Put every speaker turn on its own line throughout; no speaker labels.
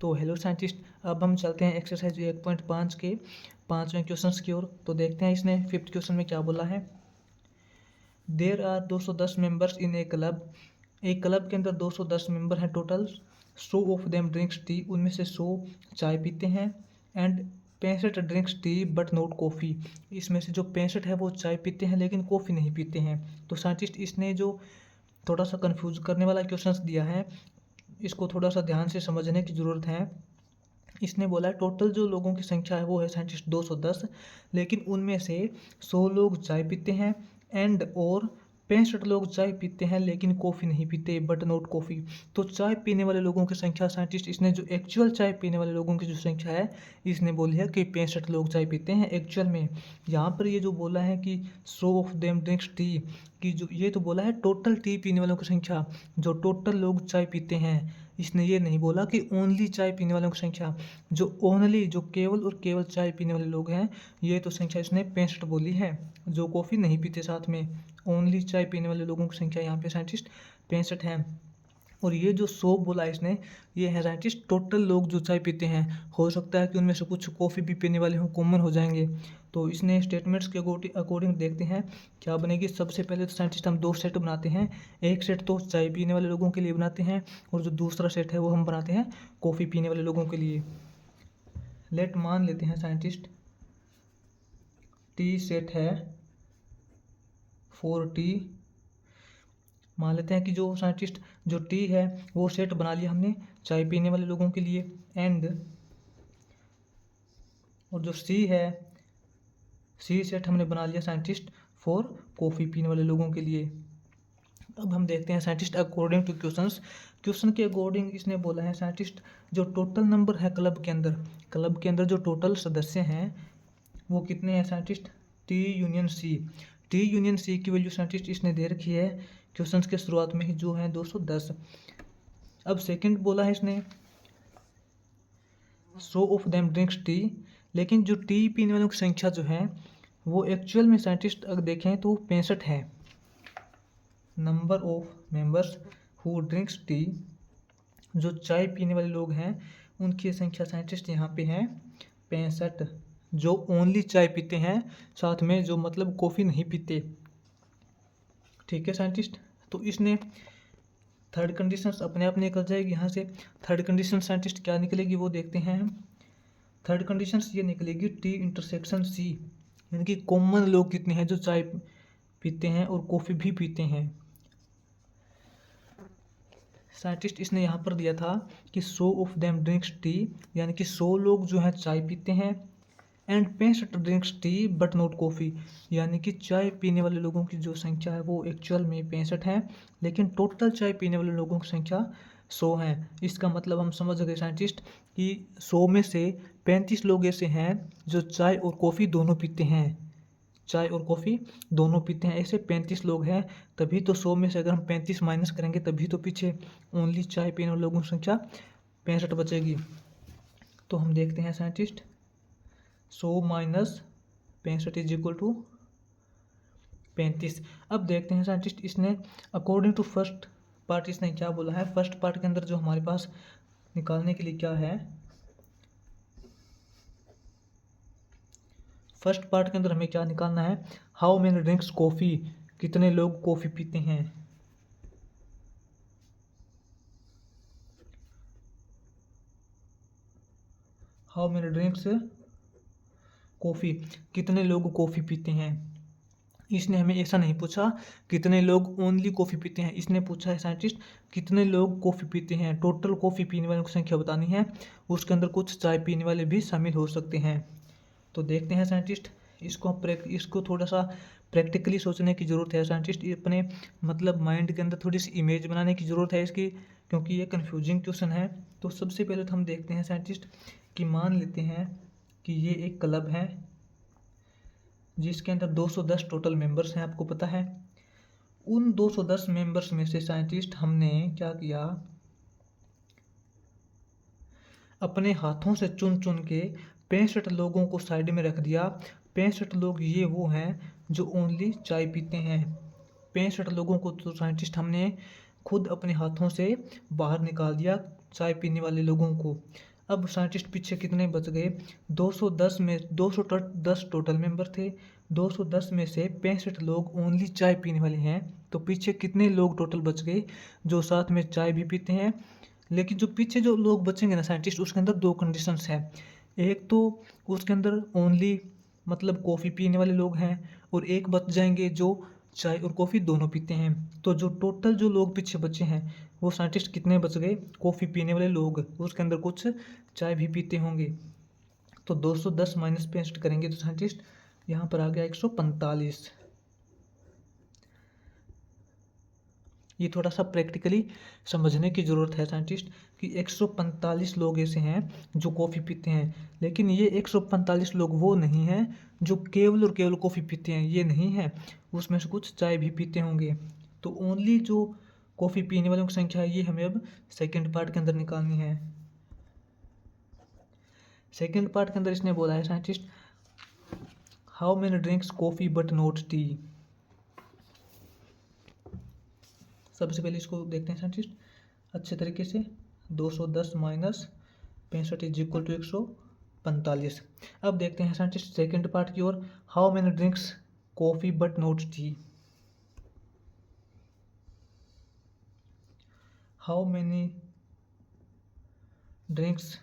तो hello scientist, अब हम चलते हैं एक्सरसाइज 1.5 के 5वें क्वेश्चंस की ओर। तो देखते हैं इसने 5th क्वेश्चन में क्या बोला है। There are 210 members in a club. एक क्लब के अंदर 210 मेंबर हैं total. 100 of them drinks tea, उनमें से 100 चाय पीते हैं। And 65 drinks tea but not coffee. इसमें से जो 65 है वो चाय पीते हैं लेकिन कॉफ़ी नहीं पीते हैं। तो साइंटिस्ट इसने जो थोड़ा सा कंफ्यूज करने वाला क्वेश्चंस दिया है, इसको थोड़ा सा ध्यान से समझने की ज़रूरत है। इसने बोला है टोटल जो लोगों की संख्या है वो है साइंटिस्ट 210, लेकिन उनमें से 100 लोग चाय पीते हैं एंड और 65 लोग चाय पीते हैं लेकिन कॉफ़ी नहीं पीते, बट नॉट कॉफ़ी। तो चाय पीने वाले लोगों की संख्या साइंटिस्ट इसने जो एक्चुअल चाय पीने वाले लोगों की जो संख्या है इसने बोली है कि 65 लोग चाय पीते हैं एक्चुअल में। यहाँ पर ये जो बोला है कि 100 ऑफ देम ड्रिंक्स टी, कि जो ये तो बोला है टोटल टी पीने वालों की संख्या, जो टोटल लोग चाय पीते हैं। इसने ये नहीं बोला कि ओनली चाय पीने वालों की संख्या। जो ओनली, जो केवल और केवल चाय पीने वाले लोग हैं, ये तो संख्या इसने 65 बोली है। जो कॉफ़ी नहीं पीते साथ में, ओनली चाय पीने वाले लोगों की संख्या यहाँ पे साइंटिस्ट 65 है। और ये जो 100 बोला इसने, ये है साइंटिस्ट टोटल लोग जो चाय पीते हैं। हो सकता है कि उनमें से कुछ कॉफ़ी भी पीने वाले हों, कॉमन हो जाएंगे। तो इसने स्टेटमेंट्स के अकॉर्डिंग देखते हैं क्या बनेगी। सबसे पहले तो साइंटिस्ट हम 2 सेट बनाते हैं। एक सेट तो चाय पीने वाले लोगों के लिए बनाते हैं और जो दूसरा सेट है वो हम बनाते हैं कॉफ़ी पीने वाले लोगों के लिए। लेट मान लेते हैं साइंटिस्ट टी सेट है फॉर टी। मान लेते हैं कि जो साइंटिस्ट जो टी है वो सेट बना लिया हमने चाय पीने वाले लोगों के लिए। एंड और जो सी है, सी सेट हमने बना लिया साइंटिस्ट फॉर कॉफ़ी पीने वाले लोगों के लिए। अब हम देखते हैं scientist according two questions. Question के अकॉर्डिंग इसने बोला है साइंटिस्ट जो टोटल नंबर है क्लब के अंदर जो टोटल सदस्य हैं वो कितने हैं scientist. T union C, T union C की वैल्यू साइंटिस्ट इसने दे रखी है क्वेश्चंस के शुरुआत में ही, जो है 210। अब सेकंड बोला है इसने 100 ऑफ देम ड्रिंक्स टी, लेकिन जो टी पीने वालों की संख्या जो है वो एक्चुअल में साइंटिस्ट अगर देखें तो 65 है। Number of members who drinks T, जो चाय पीने वाले लोग हैं उनकी संख्या साइंटिस्ट यहाँ पे है 65, जो ओनली चाय पीते हैं साथ में, जो मतलब कॉफ़ी नहीं पीते। ठीक है साइंटिस्ट। तो इसने थर्ड कंडीशंस अपने आप निकल जाएगी यहाँ से। थर्ड कंडीशन साइंटिस्ट क्या निकलेगी वो देखते हैं हम। थर्ड कंडीशंस ये निकलेगी टी इंटरसेक्शन सी, यानी कि कॉमन लोग कितने हैं जो चाय पीते हैं और कॉफ़ी भी पीते हैं। साइंटिस्ट इसने यहाँ पर दिया था कि 100 ऑफ देम ड्रिंक्स टी, यानी कि 100 लोग जो हैं चाय पीते हैं। And 65 drinks tea but not coffee, यानी कि चाय पीने वाले लोगों की जो संख्या है वो एक्चुअल में 65 है, लेकिन टोटल चाय पीने वाले लोगों की संख्या 100 है। इसका मतलब हम समझ गए साइंटिस्ट कि 100 में से 35 लोग ऐसे हैं जो चाय और कॉफ़ी दोनों पीते हैं। चाय और कॉफ़ी दोनों पीते हैं, ऐसे 35 लोग हैं। तभी तो 100 में से अगर हम 35 माइनस करेंगे तभी तो पीछे ओनली चाय पीने वाले लोगों की संख्या 65 बचेगी। तो हम देखते हैं scientist 100 minus 65 is equal to 35। अब देखते हैं साइंटिस्ट इसने अकॉर्डिंग टू फर्स्ट पार्ट इसने क्या बोला है। फर्स्ट पार्ट के अंदर जो हमारे पास निकालने के लिए क्या है, फर्स्ट पार्ट के अंदर हमें क्या निकालना है, हाउ मेनी ड्रिंक्स कॉफ़ी, कितने लोग कॉफ़ी पीते हैं। हाउ मेनी ड्रिंक्स कॉफ़ी, कितने लोग कॉफ़ी पीते हैं। इसने हमें ऐसा नहीं पूछा कितने लोग ओनली कॉफ़ी पीते हैं, इसने पूछा है साइंटिस्ट कितने लोग कॉफ़ी पीते हैं। टोटल कॉफ़ी पीने वालों की संख्या बतानी है, उसके अंदर कुछ चाय पीने वाले भी शामिल हो सकते हैं। तो देखते हैं साइंटिस्ट इसको थोड़ा सा प्रैक्टिकली सोचने की ज़रूरत है साइंटिस्ट। अपने मतलब माइंड के अंदर थोड़ी सी इमेज बनाने की ज़रूरत है इसकी, क्योंकि ये कन्फ्यूजिंग क्वेश्चन है। तो सबसे पहले तो हम देखते हैं साइंटिस्ट कि मान लेते हैं कि ये एक क्लब है जिसके अंदर 210 टोटल मेंबर्स हैं, आपको पता है। उन 210 मेंबर्स में से साइंटिस्ट हमने क्या किया, अपने हाथों से चुन चुन के 65 लोगों को साइड में रख दिया। 65 लोग ये वो हैं जो ओनली चाय पीते हैं। 65 लोगों को तो साइंटिस्ट हमने खुद अपने हाथों से बाहर निकाल दिया, चाय पीने वाले लोगों को। अब साइंटिस्ट पीछे कितने बच गए, 210 में 210 टोटल मेंबर थे, 210 में से 65 लोग ओनली चाय पीने वाले हैं। तो पीछे कितने लोग टोटल बच गए जो साथ में चाय भी पीते हैं। लेकिन जो पीछे जो लोग बचेंगे ना साइंटिस्ट, उसके अंदर दो कंडीशंस हैं। एक तो उसके अंदर ओनली मतलब कॉफ़ी पीने वाले लोग हैं, और एक बच जाएंगे जो चाय और कॉफ़ी दोनों पीते हैं। तो जो टोटल जो लोग पीछे बचे हैं वो साइंटिस्ट कितने बच गए, कॉफ़ी पीने वाले लोग, उसके अंदर कुछ चाय भी पीते होंगे। तो 210 माइनस 65 करेंगे तो साइंटिस्ट यहाँ पर आ गया 145। ये थोड़ा सा प्रैक्टिकली समझने की ज़रूरत है साइंटिस्ट कि 145 लोग ऐसे हैं जो कॉफ़ी पीते हैं। लेकिन ये 145 लोग वो नहीं हैं जो केवल और केवल कॉफ़ी पीते हैं, ये नहीं है, उसमें से कुछ चाय भी पीते होंगे। तो ओनली जो कॉफ़ी पीने वालों की संख्या है ये हमें अब सेकेंड पार्ट के अंदर निकालनी है। सेकेंड पार्ट के अंदर इसने बोला है scientist, how many drinks coffee but not T. सबसे पहले इसको देखते हैं साइंटिस्ट अच्छे तरीके से। 210 माइनस 65 इज इक्वल टू 145। अब देखते हैं साइंटिस्ट सेकेंड पार्ट की ओर, how many drinks coffee but not tea. How many drinks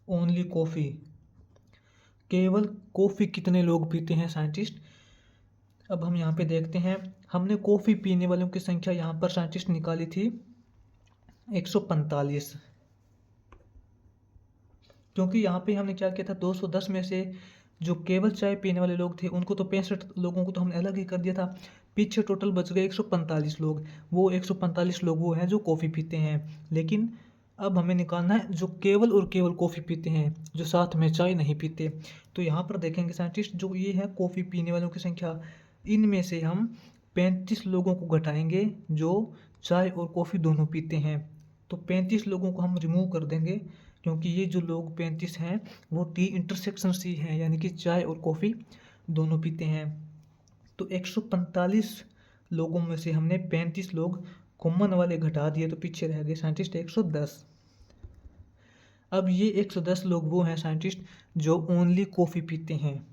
only coffee, केवल कॉफ़ी कितने लोग पीते हैं साइंटिस्ट। अब हम यहाँ पे देखते हैं, हमने कॉफ़ी पीने वालों की संख्या यहाँ पर साइंटिस्ट निकाली थी 145, क्योंकि यहाँ पे हमने क्या किया था, 210 में से जो केवल चाय पीने वाले लोग थे उनको तो 65 लोगों को तो हमने अलग ही कर दिया था। पीछे टोटल बच गए 145 लोग, वो 145 लोग वो हैं जो कॉफ़ी पीते हैं। लेकिन अब हमें निकालना है जो केवल और केवल कॉफ़ी पीते हैं, जो साथ में चाय नहीं पीते। तो यहाँ पर देखेंगे साइंटिस्ट, जो ये है कॉफ़ी पीने वालों की संख्या, इनमें से हम 35 लोगों को घटाएंगे जो चाय और कॉफ़ी दोनों पीते हैं। तो 35 लोगों को हम रिमूव कर देंगे, क्योंकि ये जो लोग 35 हैं वो टी इंटरसेक्शन सी हैं, यानी कि चाय और कॉफ़ी दोनों पीते हैं। तो 145 लोगों में से हमने 35 लोग कॉमन वाले घटा दिए, तो पीछे रह गए साइंटिस्ट 110। अब ये 110 लोग वो हैं साइंटिस्ट जो ओनली कॉफ़ी पीते हैं।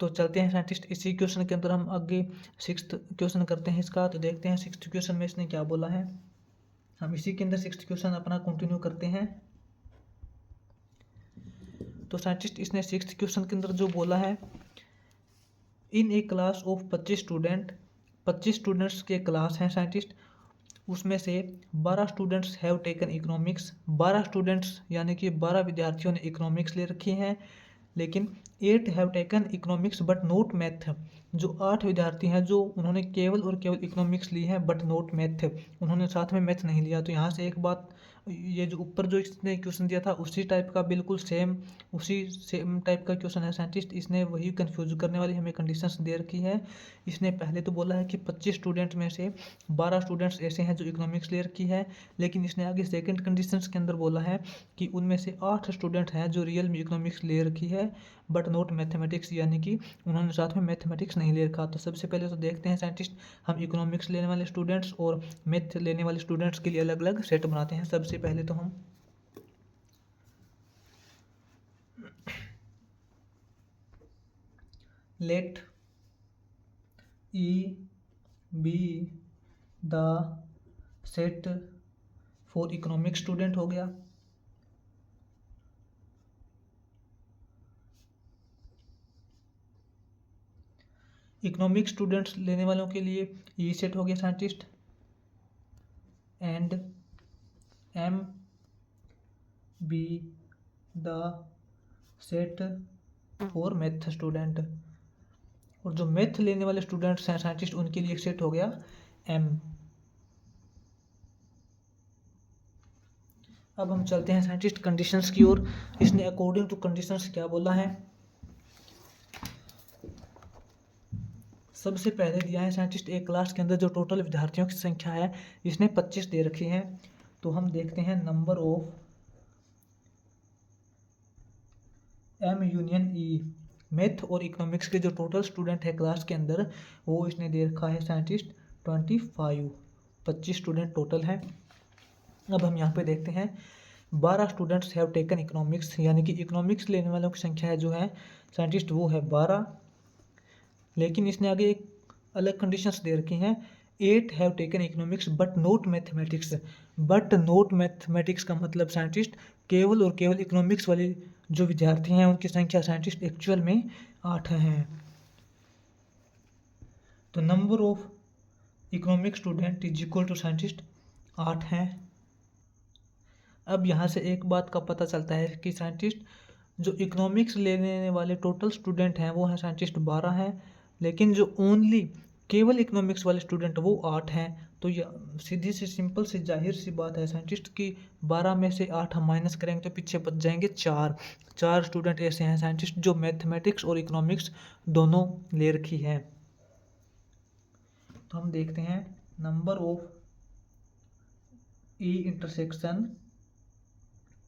तो चलते हैं साइंटिस्ट इसी क्वेश्चन के अंदर हम आगे सिक्स्थ क्वेश्चन करते हैं इसका। तो देखते हैं सिक्स्थ क्वेश्चन में इसने क्या बोला है। हम इसी के अंदर सिक्स्थ क्वेश्चन अपना कंटिन्यू करते हैं। तो साइंटिस्ट इसने सिक्स्थ क्वेश्चन के अंदर जो बोला है, इन ए क्लास ऑफ 25 स्टूडेंट्स के क्लास हैं साइंटिस्ट, उसमें से 12 students have taken economics, 12 students यानी कि 12 विद्यार्थियों ने इकोनॉमिक्स ले रखी हैं। लेकिन 8 have taken economics but note math, जो 8 विद्यार्थी हैं जो उन्होंने केवल और केवल इकोनॉमिक्स ली है बट नोट मैथ, उन्होंने साथ में मैथ नहीं लिया। तो यहाँ से एक बात, ये जो ऊपर जो इसने क्वेश्चन दिया था उसी टाइप का, बिल्कुल उसी सेम टाइप का क्वेश्चन है साइंटिस्ट। इसने वही कंफ्यूज करने वाली हमें कंडीशंस दे रखी है। इसने पहले तो बोला है कि 25 स्टूडेंट में से 12 स्टूडेंट्स ऐसे हैं जो इकोनॉमिक्स ले रखी है, लेकिन इसने आगे सेकंड कंडीशंस के अंदर बोला है कि उनमें से 8 स्टूडेंट हैं जो रियल में इकोनॉमिक्स ले रखी है बट नॉट मैथमेटिक्स, यानी कि उन्होंने साथ में मैथमेटिक्स नहीं ले रखा। तो सबसे पहले तो देखते हैं साइंटिस्ट, हम इकोनॉमिक्स लेने वाले स्टूडेंट्स और मैथ लेने वाले स्टूडेंट्स के लिए अलग अलग सेट बनाते हैं। सबसे पहले तो हम let E be the set for economic student हो गया। इकोनॉमिक स्टूडेंट्स लेने वालों के लिए ये सेट हो गया scientist, and M be the set for math student, और जो मैथ लेने वाले स्टूडेंट्स हैं साइंटिस्ट उनके लिए एक सेट हो गया एम। अब हम चलते हैं साइंटिस्ट कंडीशंस की ओर। इसने अकॉर्डिंग टू कंडीशंस क्या बोला है। सबसे पहले दिया है साइंटिस्ट एक क्लास के अंदर जो टोटल विद्यार्थियों की संख्या है इसने 25 दे रखी है। तो हम देखते हैं number of M union E, math और इकोनॉमिक्स के जो टोटल स्टूडेंट है क्लास के अंदर वो इसने दे रखा है साइंटिस्ट 25 स्टूडेंट टोटल है। अब हम यहाँ पे देखते हैं 12 स्टूडेंट्स हैव टेकन इकोनॉमिक्स, यानी कि इकोनॉमिक्स लेने वालों की संख्या है जो है साइंटिस्ट वो है 12। लेकिन इसने आगे एक अलग कंडीशंस दे रखी हैं, 8 have taken economics but note mathematics. But note mathematics का मतलब साइंटिस्ट केवल और केवल इकोनॉमिक्स वाले जो विद्यार्थी हैं उनकी संख्या साइंटिस्ट एक्चुअल में 8 हैं। तो number of economic student is equal to scientist 8 हैं। अब यहाँ से एक बात का पता चलता है कि साइंटिस्ट जो इकोनॉमिक्स लेने वाले टोटल स्टूडेंट हैं वो हैं साइंटिस्ट 12 हैं, लेकिन जो ओनली केवल इकोनॉमिक्स वाले स्टूडेंट वो 8 हैं। तो यह सीधी सी सिंपल सी जाहिर सी बात है, साइंटिस्ट की 12 में से 8 हम माइनस करेंगे तो पीछे बच जाएंगे 4 स्टूडेंट ऐसे हैं साइंटिस्ट जो मैथमेटिक्स और इकोनॉमिक्स दोनों ले रखी है। तो हम देखते हैं number of E intersection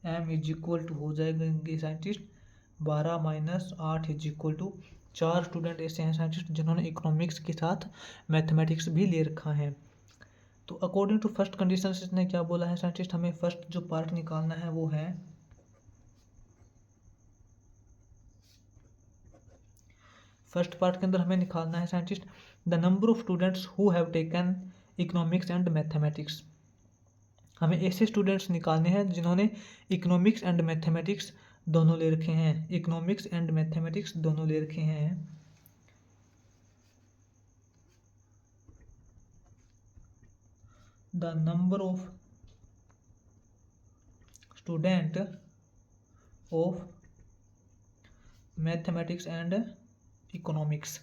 M is equal to हो जाएंगे scientist 12 minus 8 is equal to 4 student ऐसे हैं साइंटिस्ट जिन्होंने इकोनॉमिक्स के साथ मैथमेटिक्स भी ले रखा है। तो अकॉर्डिंग टू फर्स्ट कंडीशन इसने क्या बोला है साइंटिस्ट, हमें फर्स्ट जो पार्ट निकालना है वो है फर्स्ट पार्ट के अंदर हमें निकालना है scientist the number of students who have taken economics and mathematics. हमें ऐसे स्टूडेंट्स निकालने हैं जिन्होंने इकोनॉमिक्स एंड मैथमेटिक्स दोनों ले रखे हैं, इकोनॉमिक्स एंड मैथमेटिक्स दोनों ले रखे हैं। The number of student of mathematics and economics.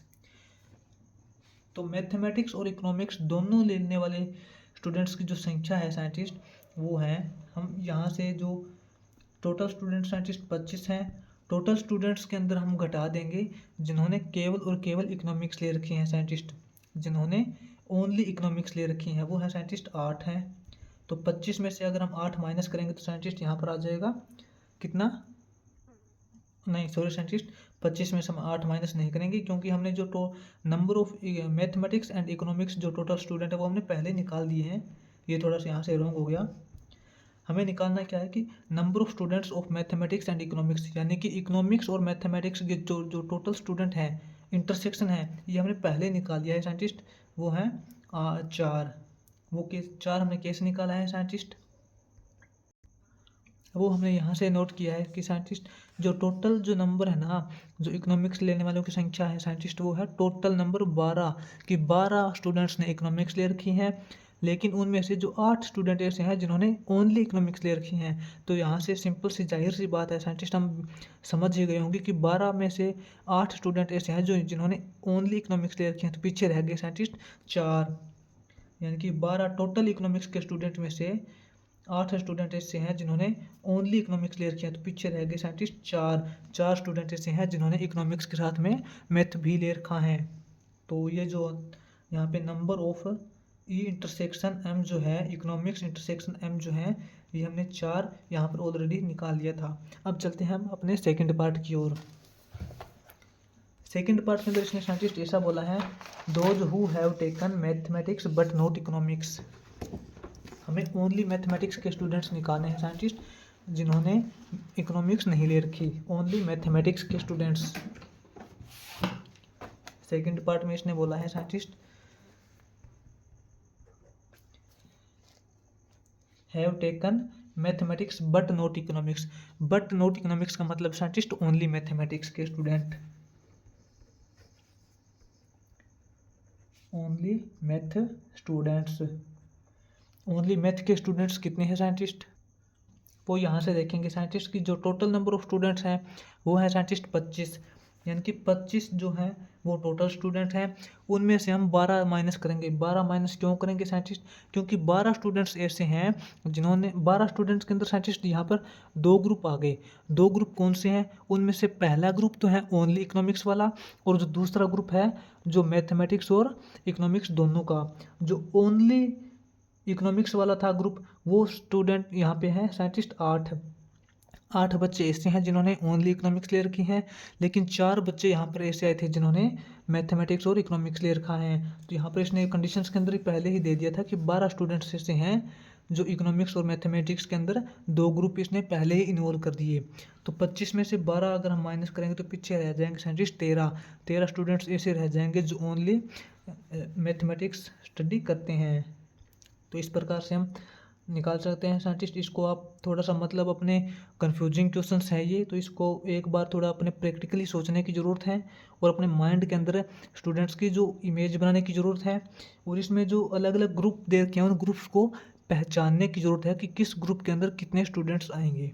तो मैथमेटिक्स और इकोनॉमिक्स दोनों लेने वाले स्टूडेंट्स की जो संख्या है साइंटिस्ट वो है, हम यहाँ से जो टोटल स्टूडेंट साइंटिस्ट 25 हैं, टोटल स्टूडेंट्स के अंदर हम घटा देंगे जिन्होंने केवल और केवल इकोनॉमिक्स ले रखी हैं साइंटिस्ट, जिन्होंने ओनली इकोनॉमिक्स ले रखी हैं वो है साइंटिस्ट 8 हैं। तो 25 में से अगर हम 8 माइनस करेंगे तो साइंटिस्ट यहाँ पर आ जाएगा कितना, नहीं सॉरी साइंटिस्ट 25 में से हम 8 माइनस नहीं करेंगे क्योंकि हमने जो number of mathematics and economics जो टोटल स्टूडेंट है वो हमने पहले निकाल दिए हैं। ये थोड़ा सा यहाँ से रॉन्ग हो गया। हमें निकालना क्या है कि number of students of mathematics and economics, यानी कि इकोनॉमिक्स और मैथमेटिक्स के जो टोटल स्टूडेंट हैं इंटरसेक्शन है ये हमने पहले निकाल दिया है साइंटिस्ट, वो हैं 4। वो के 4 हमने कैसे निकाला है साइंटिस्ट, वो हमने यहाँ से नोट किया है कि साइंटिस्ट जो टोटल जो नंबर है ना जो इकोनॉमिक्स लेने वालों की संख्या है साइंटिस्ट वो है टोटल नंबर 12, कि 12 स्टूडेंट्स ने इकोनॉमिक्स ले रखी हैं, लेकिन उनमें से जो 8 स्टूडेंट ऐसे हैं जिन्होंने ओनली इकोनॉमिक्स ले रखी हैं। तो यहाँ से सिंपल सी जाहिर सी बात है साइंटिस्ट हम समझ ही गए होंगे कि 12 में से 8 स्टूडेंट ऐसे हैं जो जिन्होंने ओनली इकोनॉमिक्स ले रखी हैं, तो पीछे रह गए साइंटिस्ट 4, यानी कि 12 टोटल इकोनॉमिक्स के स्टूडेंट में से 8 स्टूडेंट ऐसे हैं जिन्होंने ओनली इकोनॉमिक्स ले रखी है, तो पीछे रह गए साइंटिस्ट 4 स्टूडेंट ऐसे हैं जिन्होंने इकोनॉमिक्स के साथ में मैथ भी ले रखा है। तो ये जो यहाँ पे number of E intersection M जो है इकोनॉमिक्स इंटरसेक्शन एम जो है ये हमने 4 यहाँ पर ऑलरेडी निकाल लिया था। अब चलते हैं हम अपने सेकंड पार्ट की ओर। सेकंड पार्ट के अंदर इसने साइंटिस्ट ऐसा बोला है those who have taken mathematics but not economics. हमें ओनली मैथमेटिक्स के स्टूडेंट्स निकालने हैं साइंटिस्ट जिन्होंने इकोनॉमिक्स नहीं ले रखी, ओनली मैथमेटिक्स के स्टूडेंट्स। सेकंड पार्ट में इसने बोला है scientist have taken mathematics but not economics. But not economics का मतलब साइंटिस्ट ओनली मैथमेटिक्स के student, only math students. Only math के स्टूडेंट्स कितने हैं साइंटिस्ट, वो यहाँ से देखेंगे साइंटिस्ट की जो टोटल नंबर ऑफ स्टूडेंट्स हैं वो है साइंटिस्ट 25, यानी कि 25 जो हैं वो टोटल स्टूडेंट हैं, उनमें से हम 12 माइनस करेंगे। 12 माइनस क्यों करेंगे साइंटिस्ट, क्योंकि 12 स्टूडेंट्स ऐसे हैं जिन्होंने 12 स्टूडेंट्स के अंदर साइंटिस्ट यहाँ पर 2 ग्रुप आ गए। 2 ग्रुप कौन से हैं, उनमें से पहला ग्रुप तो है ओनली इकोनॉमिक्स वाला, और जो दूसरा ग्रुप है जो मैथमेटिक्स और इकोनॉमिक्स दोनों का। जो ओनली इकोनॉमिक्स वाला था ग्रुप वो स्टूडेंट यहाँ पे हैं साइंटिस्ट 8 बच्चे ऐसे हैं जिन्होंने ओनली इकोनॉमिक्स ले रखी हैं, लेकिन 4 बच्चे यहाँ पर ऐसे आए थे जिन्होंने मैथमेटिक्स और इकोनॉमिक्स ले रखा है। तो यहाँ पर इसने कंडीशंस के अंदर ही पहले ही दे दिया था कि 12 स्टूडेंट्स ऐसे हैं जो इकोनॉमिक्स और मैथमेटिक्स के अंदर 2 ग्रुप इसने पहले ही इन्वॉल्व कर दिए। तो 25 में से 12 अगर हम माइनस करेंगे तो पीछे रह जाएंगे साइंटिस्ट 13 स्टूडेंट्स ऐसे रह जाएंगे जो ओनली मैथमेटिक्स स्टडी करते हैं। तो इस प्रकार से हम निकाल सकते हैं साइंटिस्ट। इसको आप थोड़ा सा मतलब अपने कंफ्यूजिंग क्वेश्चंस हैं ये, तो इसको एक बार थोड़ा अपने प्रैक्टिकली सोचने की ज़रूरत है और अपने माइंड के अंदर स्टूडेंट्स की जो इमेज बनाने की ज़रूरत है, और इसमें जो अलग अलग ग्रुप दे रखे हैं उन ग्रुप्स को पहचानने की ज़रूरत है कि किस ग्रुप के अंदर कितने स्टूडेंट्स आएंगे।